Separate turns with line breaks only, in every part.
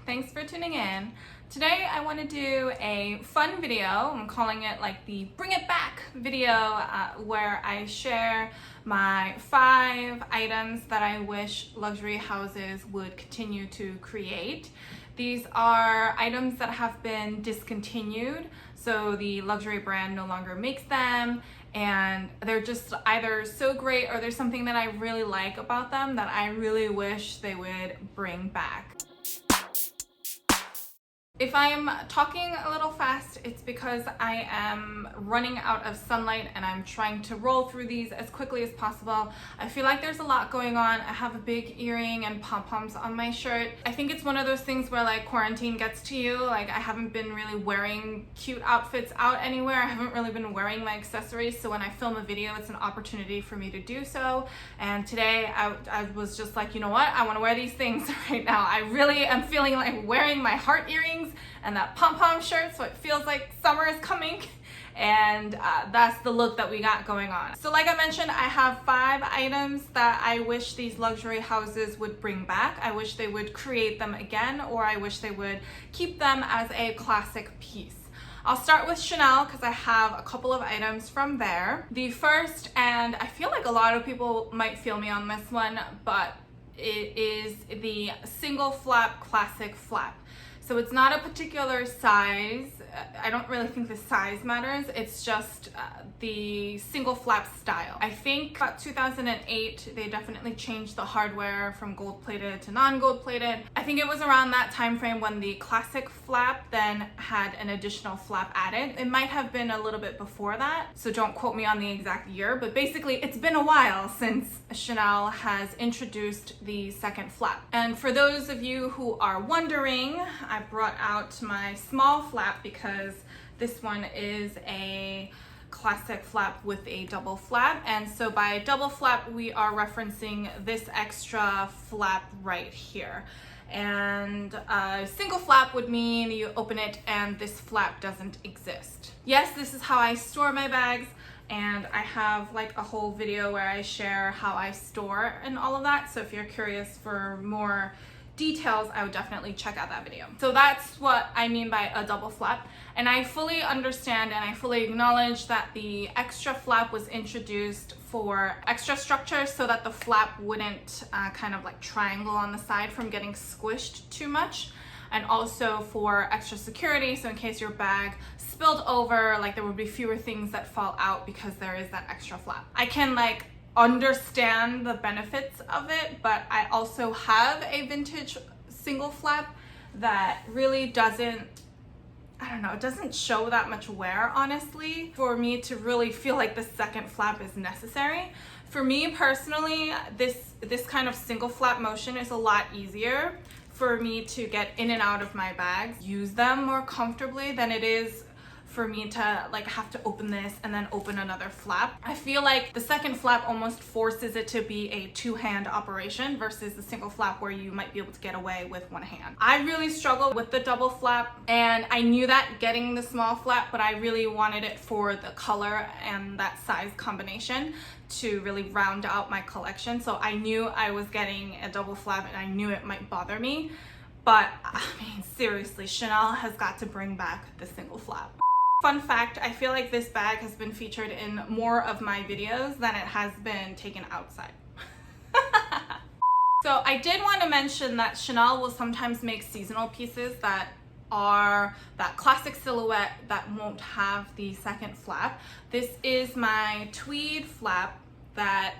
Thanks for tuning in. Today I want to do a fun video. I'm calling it like the Bring It Back video, where I share my 5 items that I wish luxury houses would continue to create. These are items that have been discontinued, so the luxury brand no longer makes them, and they're just either so great or there's something that I really like about them that I really wish they would bring back. If I'm talking a little fast, it's because I am running out of sunlight and I'm trying to roll through these as quickly as possible. I feel like there's a lot going on. I have a big earring and pom-poms on my shirt. I think it's one of those things where like quarantine gets to you. Like I haven't been really wearing cute outfits out anywhere. I haven't really been wearing my accessories. So when I film a video, it's an opportunity for me to do so. And today I was just like, you know what? I want to wear these things right now. I really am feeling like wearing my heart earrings and that pom-pom shirt, so it feels like summer is coming, and that's the look that we got going on. So like I mentioned, I have 5 items that I wish these luxury houses would bring back. I wish they would create them again, or I wish they would keep them as a classic piece. I'll start with Chanel because I have a couple of items from there. The first, and I feel like a lot of people might feel me on this one, but it is the single flap classic flap. So it's not a particular size. I don't really think the size matters. It's just the single flap style. I think about 2008, they definitely changed the hardware from gold plated to non-gold plated. I think it was around that time frame when the classic flap then had an additional flap added. It might have been a little bit before that, so don't quote me on the exact year, but basically it's been a while since Chanel has introduced the second flap. And for those of you who are wondering, I brought out my small flap because this one is a classic flap with a double flap. And so by double flap, we are referencing this extra flap right here. And a single flap would mean you open it and this flap doesn't exist. Yes, this is how I store my bags. And I have like a whole video where I share how I store and all of that. So if you're curious for more details, I would definitely check out that video. So that's what I mean by a double flap. And I fully understand and I fully acknowledge that the extra flap was introduced for extra structure so that the flap wouldn't kind of like triangle on the side from getting squished too much. And also for extra security, so in case your bag spilled over, like there would be fewer things that fall out because there is that extra flap. I can like understand the benefits of it, but I also have a vintage single flap that really doesn't, I don't know, it doesn't show that much wear, honestly, for me to really feel like the second flap is necessary. For me personally, this kind of single flap motion is a lot easier for me to get in and out of my bags, use them more comfortably than it is for me to like have to open this and then open another flap. I feel like the second flap almost forces it to be a 2-hand operation versus the single flap where you might be able to get away with 1 hand. I really struggle with the double flap, and I knew that getting the small flap, but I really wanted it for the color and that size combination to really round out my collection. So I knew I was getting a double flap and I knew it might bother me. But I mean, seriously, Chanel has got to bring back the single flap. Fun fact, I feel like this bag has been featured in more of my videos than it has been taken outside. So I did want to mention that Chanel will sometimes make seasonal pieces that are that classic silhouette that won't have the second flap. This is my tweed flap that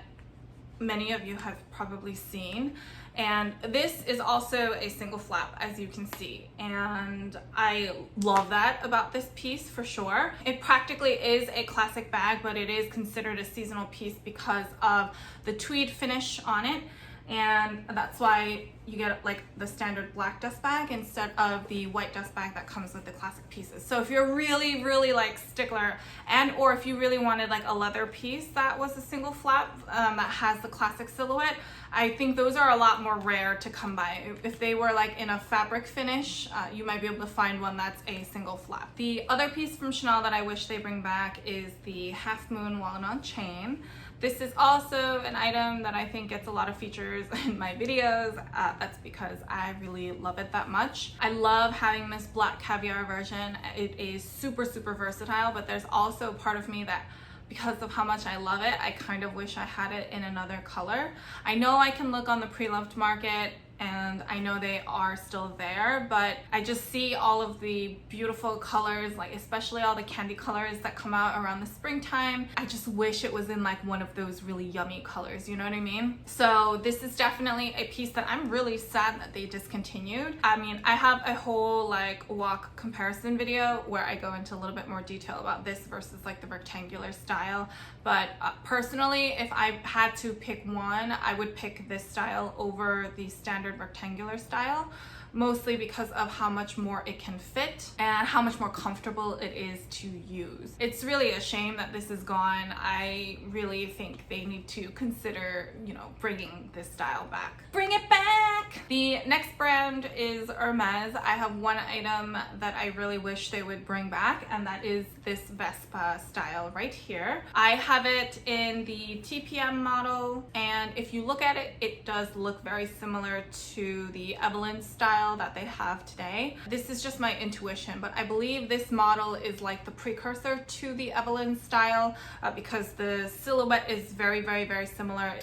many of you have probably seen. And this is also a single flap, as you can see. And I love that about this piece for sure. It practically is a classic bag, but it is considered a seasonal piece because of the tweed finish on it. And that's why you get like the standard black dust bag instead of the white dust bag that comes with the classic pieces. So if you're really like stickler, and or if you really wanted like a leather piece that was a single flap that has the classic silhouette, I think those are a lot more rare to come by. If they were like in a fabric finish, you might be able to find one that's a single flap. The other piece from Chanel that I wish they bring back is the half moon walnut chain. This is also an item that I think gets a lot of features in my videos. That's because I really love it that much. I love having this black caviar version. It is super, super versatile, but there's also a part of me that, because of how much I love it, I kind of wish I had it in another color. I know I can look on the pre-loved market and I know they are still there, but I just see all of the beautiful colors, like especially all the candy colors that come out around the springtime. I just wish it was in like one of those really yummy colors, you know what I mean? So this is definitely a piece that I'm really sad that they discontinued. I mean, I have a whole like walk comparison video where I go into a little bit more detail about this versus like the rectangular style, but personally, if I had to pick one, I would pick this style over the standard rectangular style, mostly because of how much more it can fit and how much more comfortable it is to use. It's really a shame that this is gone. I really think they need to consider, you know, bringing this style back. Bring it back! The next brand is Hermes. I have one item that I really wish they would bring back, and that is this Vespa style right here. I have it in the TPM model, and if you look at it, it does look very similar to the Evelyn style that they have today. This is just my intuition, but I believe this model is like the precursor to the Evelyn style because the silhouette is very, very, very similar.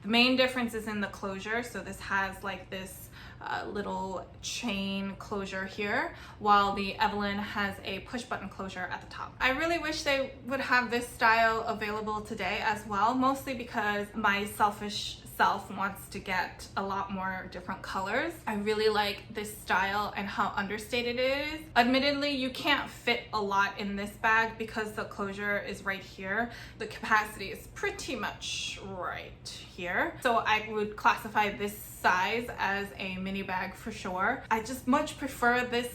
The main difference is in the closure. So this has like this little chain closure here, while the Evelyn has a push button closure at the top. I really wish they would have this style available today as well, mostly because my selfish self wants to get a lot more different colors. I really like this style and how understated it is. Admittedly, you can't fit a lot in this bag because the closure is right here. The capacity is pretty much right here. So I would classify this size as a mini bag for sure. I just much prefer this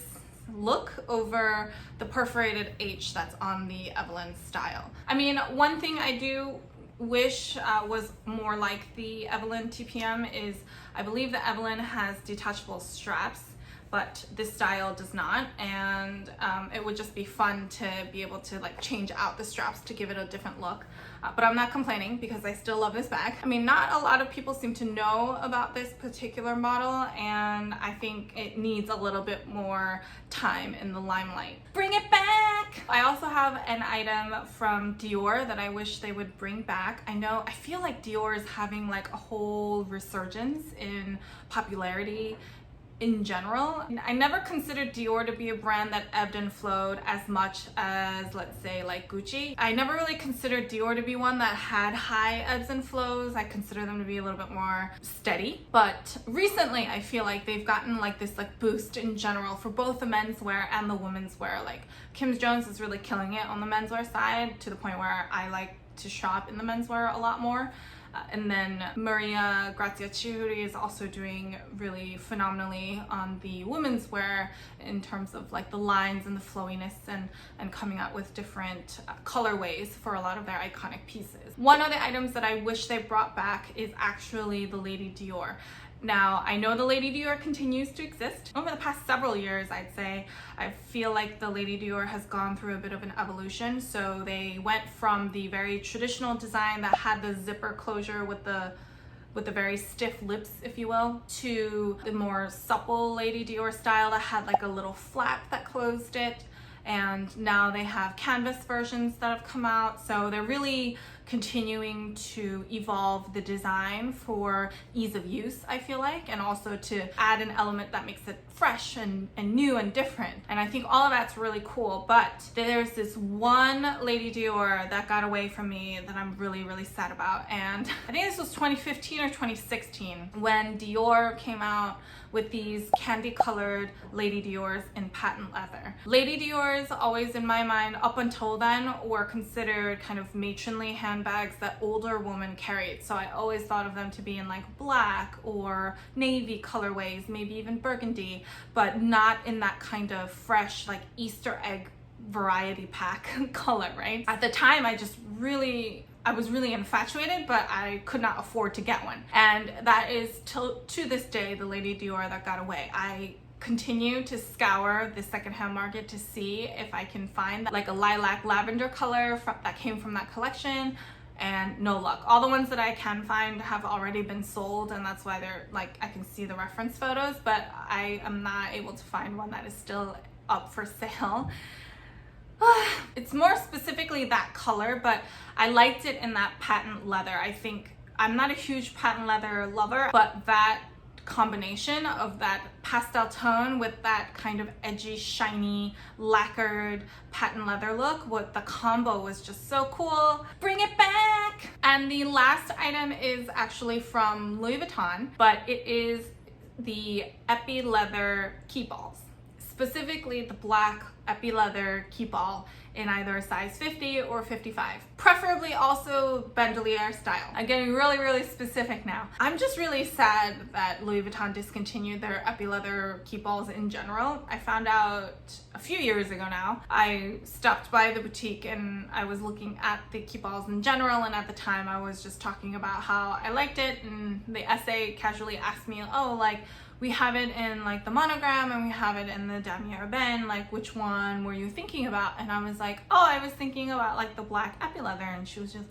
look over the perforated H that's on the Evelyn style. I mean, one thing I do wish was more like the Evelyn TPM is I believe the Evelyn has detachable straps, but this style does not, and it would just be fun to be able to like change out the straps to give it a different look. But I'm not complaining because I still love this bag. I mean, not a lot of people seem to know about this particular model, and I think it needs a little bit more time in the limelight. Bring it back! I also have an item from Dior that I wish they would bring back. I feel like Dior is having like a whole resurgence in popularity in general. I never considered Dior to be a brand that ebbed and flowed as much as, let's say, like Gucci. I never really considered Dior to be one that had high ebbs and flows. I consider them to be a little bit more steady. But recently, I feel like they've gotten like this like boost in general for both the menswear and the women's wear. Like Kim Jones is really killing it on the menswear side to the point where I like to shop in the menswear a lot more. And then Maria Grazia Chiuri is also doing really phenomenally on the women's wear in terms of like the lines and the flowiness and coming out with different colorways for a lot of their iconic pieces. One of the items that I wish they brought back is actually the Lady Dior. Now, I know the Lady Dior continues to exist. Over the past several years, I'd say, I feel like the Lady Dior has gone through a bit of an evolution. So they went from the very traditional design that had the zipper closure with the very stiff lips, if you will, to the more supple Lady Dior style that had like a little flap that closed it. And now they have canvas versions that have come out. So they're really continuing to evolve the design for ease of use, I feel like, and also to add an element that makes it fresh and new and different. And I think all of that's really cool. But there's this one Lady Dior that got away from me that I'm really, really sad about. And I think this was 2015 or 2016 when Dior came out with these candy colored Lady Diors in patent leather. Lady Diors always in my mind up until then were considered kind of matronly handbags that older women carried. So I always thought of them to be in like black or navy colorways, maybe even burgundy, but not in that kind of fresh like Easter egg variety pack color, right? At the time I was really infatuated, but I could not afford to get one. And that is to this day the Lady Dior that got away. I continue to scour the secondhand market to see if I can find like a lilac lavender color that came from that collection. and no luck. All the ones that I can find have already been sold, and that's why they're like, I can see the reference photos, but I am not able to find one that is still up for sale. It's more specifically that color, but I liked it in that patent leather. I think I'm not a huge patent leather lover, but that combination of that pastel tone with that kind of edgy, shiny, lacquered patent leather look, what the combo was just so cool. Bring it back! And the last item is actually from Louis Vuitton, but it is the epi leather keepalls. Specifically the black epi leather keepall in either a size 50 or 55. Preferably also bandolier style. I'm getting really specific now. I'm just really sad that Louis Vuitton discontinued their epi leather keepalls in general. I found out a few years ago now. I stopped by the boutique and I was looking at the keepalls in general, and at the time I was just talking about how I liked it, and the essay casually asked me, oh, like, we have it in like the monogram and we have it in the damier ebene, like which one were you thinking about? And I was like, oh, I was thinking about like the black epi leather. And she was just,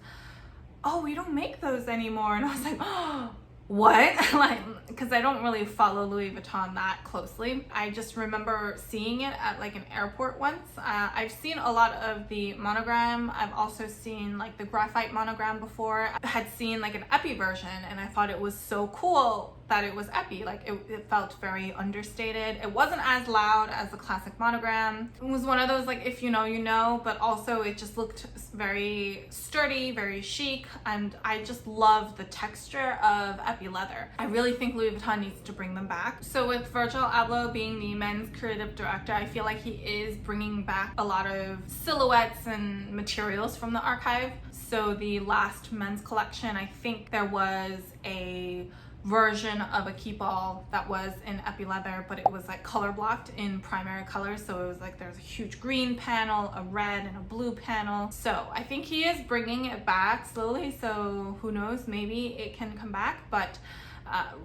oh, we don't make those anymore. And I was like, oh, what? Like, because I don't really follow Louis Vuitton that closely. I just remember seeing it at like an airport once. I've seen a lot of the monogram. I've also seen like the graphite monogram before. I had seen like an epi version, and I thought it was so cool that it was epi. Like it felt very understated. It wasn't as loud as the classic monogram. It was one of those like, if you know, you know, but also it just looked very sturdy, very chic, and I just love the texture of epi leather. I really think Louis Vuitton needs to bring them back. So with Virgil Abloh being the men's creative director, I feel like he is bringing back a lot of silhouettes and materials from the archive. So the last men's collection, I think there was a version of a keepall that was in epi leather, but it was like color blocked in primary colors. So it was like there's a huge green panel, a red and a blue panel. So I think he is bringing it back slowly. So who knows, maybe it can come back. But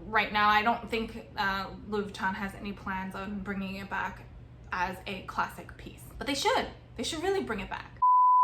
right now I don't think Louis Vuitton has any plans on bringing it back as a classic piece. But they should really bring it back.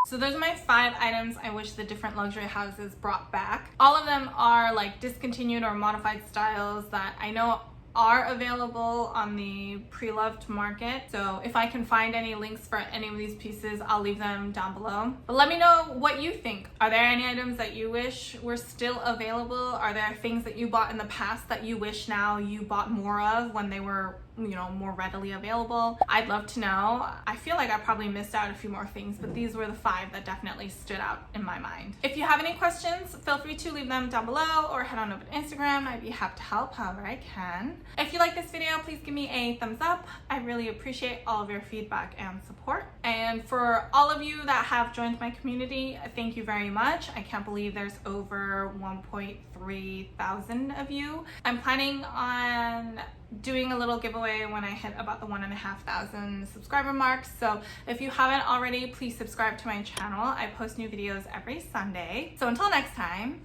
So those are my 5 items I wish the different luxury houses brought back. All of them are like discontinued or modified styles that I know are available on the pre-loved market. So if I can find any links for any of these pieces, I'll leave them down below. But let me know what you think. Are there any items that you wish were still available? Are there things that you bought in the past that you wish now you bought more of when they were, you know, more readily available? I'd love to know. I feel like I probably missed out a few more things, but these were the 5 that definitely stood out in my mind. If you have any questions, feel free to leave them down below or head on over to Instagram. I'd be happy to help however I can. If you like this video, please give me a thumbs up. I really appreciate all of your feedback and support. And for all of you that have joined my community, thank you very much. I can't believe there's over 1.3 thousand of you. I'm planning on doing a little giveaway when I hit about the 1,500 subscriber mark. So if you haven't already, please subscribe to my channel. I post new videos every Sunday. So until next time,